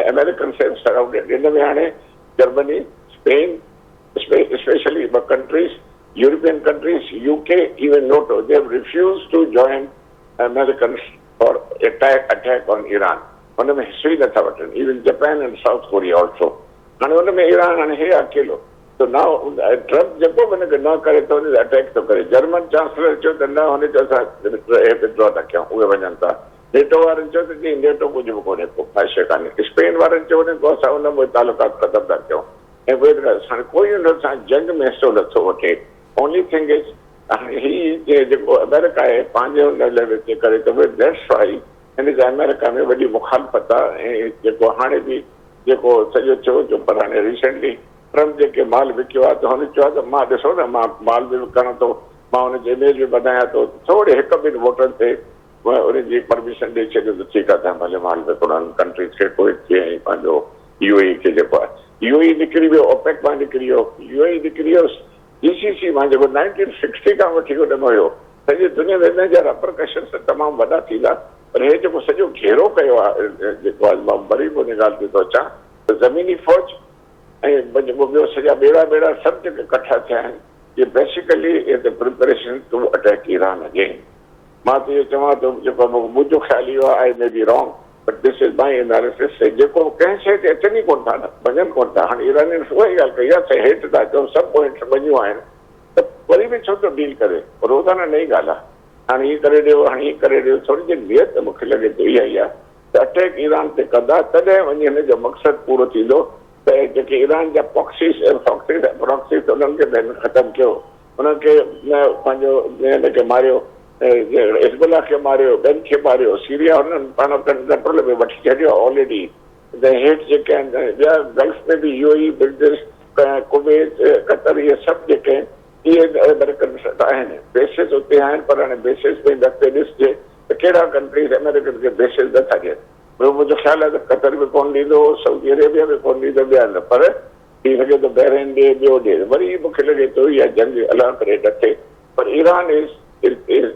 Speaker 3: अमेरिकन से सराउंडेड. हिन में हाणे जर्मनी, स्पेन, स्पेशली ॿ countries, European countries, UK, even NATO, they have refuse to join Americans for attack on Iran. हुन में हिसो ई नथा वठनि. Even Japan and South Korea also. हाणे हुन में ईरान हाणे हे अकेलो त न ट्रम्प जेको बि हुनखे न करे थो हुन अटैक थो करे. जर्मन चांसलर चयो त न हुनजो असां विड्रॉ था कयूं, उहे वञनि था. नेटो वारनि चयो त जी नेटो कुझु बि कोन्हे, को ख़ासि कान्हे. स्पेन वारनि चयो त असां हुन में तालुकात ख़तमु था कयूं. ऐं उहे हाणे कोई हुन सां जंग में हिसो नथो वठे. ओनली थिंग इज़ हाणे हीअ जेको अमेरिका आहे पंहिंजे हुन लेवल ते करे त दैट्स वाई हिन जे अमेरिका में वॾी मुखालफ़त आहे. ऐं जेको हाणे बि जेको सॼो चयो जो पर हाणे रिसेंटली ट्रम्प जेके माल विकियो आहे त हुन चयो आहे त मां ॾिसो न मां माल बि विकिणा थो, मां हुनजी इमेज बि वधायां थो. थोरे हिकु ॿिनि वोटनि ते उनजी परमिशन ॾेई छॾियो त ठीकु आहे तव्हां भले माल विकिणनि कंट्रीज़ खे. कोई जीअं पंहिंजो यूएई खे जेको आहे यूएई निकिरी वियो, ओपेक मां निकिरी वियो, यूएई निकिरी वियो, जीसीसी मां जेको 1960 खां वठी हुन में हुयो. सॼी दुनिया में हिन जा रेपरकशन्स तमामु वॾा थींदा. पर हे जेको सॼो घेरो कयो आहे जेको आहे मां वरी बि उन ॻाल्हि ते थो अचां त ज़मीनी फ़ौज ॿियो सॼा ॿेड़ा सभु जेके इकट्ठा थिया आहिनि ये basically is the preparation to attack Iran again. मां त इहो चवां थो जेको मुंहिंजो ख़्यालु इहो आहे, I may be wrong but this is my analysis, जेको कंहिं शइ ते अचनि ई कोन था, वञनि कोन था। हाणे ईरानियुनि उहा ई ॻाल्हि कई आहे, हेठि था अचूं, सभु पॉइंट्स वञियूं आहिनि, त वरी बि छो थो डील करे, रोज़ाना नई ॻाल्हि आहे, हाणे हीअ करे ॾियो, हाणे हीअ करे ॾियो। थोरी जी नियत मूंखे लॻे थो इहा ई आहे त अटैक ईरान ते कंदा, तॾहिं वञी हिन जो मक़सदु पूरो थींदो त जेके ईरान जा प्रॉक्सीस उन्हनि खे ख़तमु कयो, उन्हनि खे पंहिंजो हिनखे मारियो, हिज़बुल्लाह खे मारियो, ॿियनि खे मारियो, सीरिया हुननि पाण कंट्रोल में वठी छॾियो ऑलरेडी। हेठि जेके आहिनि ॿिया गल्फ में बि इहो ई बिल्डिस, कुवैत, कतर, इहे सभु जेके आहिनि इहे अमेरिकन आहिनि, बेसिस उते आहिनि, पर हाणे बेसिस में दफ़े ॾिसजे त कहिड़ा कंट्रीज़ अमेरिकन खे बेसिस नथा ॾियनि। ॿियो मुंहिंजो ख़्यालु आहे त कतर बि कोन ॾींदो, सऊदी अरेबिया बि कोन ॾींदो, ॿिया न, पर थी सघे थो बहरीन ॾे, ॿियो ॾे। वरी मूंखे लॻे थो इहा जंग अलाह करे न थिए, पर Iran is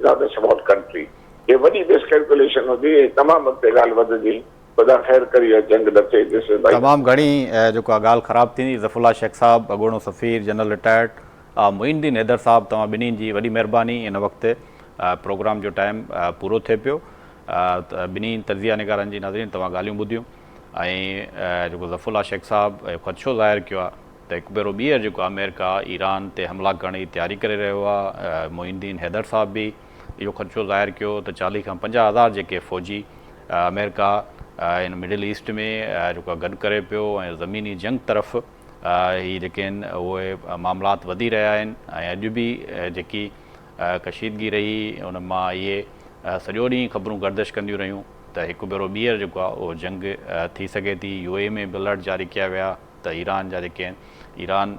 Speaker 3: not a small country. ये वॾी मिसकैलकुलेशन हूंदी, तमामु अॻिते ॻाल्हि वधंदी, ख़ुदा ख़ैर करे इहा जंग न थिए।
Speaker 1: तमामु घणी जेको आहे ॻाल्हि ख़राबु थींदी। ज़फ़रुल्लाह शेख साहब, अॻूणो सफ़ीर, जनरल रिटायर्ड मुइनुद्दीन हैदर साहब, तव्हां ॿिन्हिनि जी वॾी महिरबानी। इन वक़्तु प्रोग्राम जो टाइम पूरो थिए पियो, त ॿिन्ही तर्ज़िया निगारनि जी नाज़रीन तव्हां ॻाल्हियूं ॿुधियूं। ऐं जेको ज़फ़रुल्लाह शेख साहब ख़दशो ज़ाहिर कयो आहे त हिकु भेरो ॿीहर जेको अमेरिका ईरान ते हमला करण जी तयारी करे रहियो आहे। मुइनुद्दीन हैदर साहब बि इहो ख़दशो ज़ाहिर कयो त 40 खां 50,000 जेके फ़ौजी अमेरिका इन मिडिल ईस्ट में जेको गॾु करे पियो ऐं ज़मीनी जंग तरफ़ हीअ जेके आहिनि उहे मामलात वधी रहिया आहिनि। ऐं अॼु बि जेकी कशीदगी रही उन मां इहे सॼो ॾींहुं ख़बरूं गर्दिश कंदियूं रहियूं त हिकु भेरो ॿीहर जेको आहे उहो जंग थी सघे थी। UAE में बि अलर्ट जारी कया विया त ईरान जा जेके आहिनि, ईरान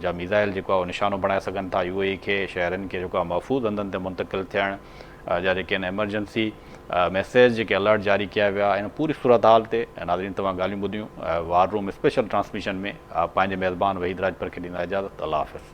Speaker 1: जा मिज़ाइल जेको आहे उहो निशानो बणाए सघनि था UAE खे, शहरनि खे जेको आहे महफ़ूज़ हंधनि ते मुंतक़िल थियण जा जेके आहिनि एमरजेंसी मैसेज जेके अलर्ट जारी कया विया। इन पूरी सूरत हाल ते नाज़रीन तव्हां ॻाल्हियूं ॿुधियूं। वार रूम स्पेशल ट्रांसमिशन में पंहिंजे मेज़बान वहीद राजपर खे ॾींदा इजाज़त। अल्लाह हाफ़िज़।